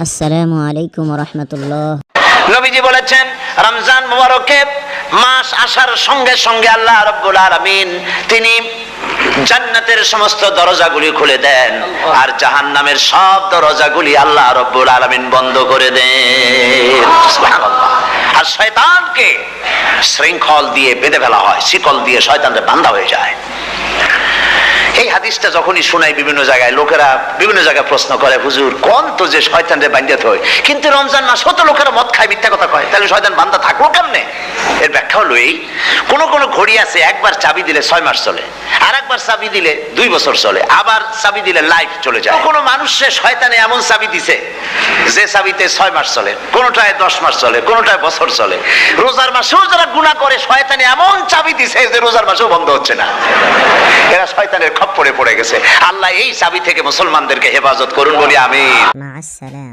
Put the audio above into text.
আসসালামু আলাইকুম ওয়া রাহমাতুল্লাহ। নবীজি বলেছেন রমজান মুবারকে মাস আসার সঙ্গে সঙ্গে আল্লাহ রাব্বুল আলামিন তিনি জান্নাতের সমস্ত দরজাগুলি খুলে দেন আর জাহান্নামের সব দরজাগুলি আল্লাহ রাব্বুল আলামিন বন্ধ করে দেন। সুবহানাল্লাহ। আর শয়তানকে শৃঙ্খল দিয়ে বেঁধে ফেলা হয়, শিকল দিয়ে শয়তানরে বাঁধা হয়ে যায়। এই হাদিসটা যখনই শোনাই বিভিন্ন জায়গায় লোকেরা বিভিন্ন জায়গায় প্রশ্ন করে, হুজুর কোন তো যে শয়তানরে বাঁধতে হয়, কিন্তু রমজান মাস হতো লোকেরা মদ খায়, মিথ্যা কথা কয়, তাহলে শয়তান বাঁধা থাকলো কেমনে? এর ব্যাখ্যা হলো এই, কোন কোন ঘড়ি আছে একবার চাবি দিলে 6 মাস চলে, আর একবার চাবি দিলে 2 বছর চলে, আবার চাবি দিলে লাইফ চলে যায়। কোন মানুষে শয়তানে এমন চাবি দিছে যে চাবিতে 6 মাস চলে, কোনটায় 10 মাস চলে, কোনটায় বছর চলে। রোজার মাসেও যারা গুনাহ করে শয়তানে এমন চাবি দিছে যে রোজার মাসেও বন্ধ হচ্ছে না। এরা শয়তানের খপ্পরে পড়ে গেছে। আল্লাহ এই চাবি থেকে মুসলমানদেরকে হেফাজত করুন বলি আমিন। মা আসসালাম।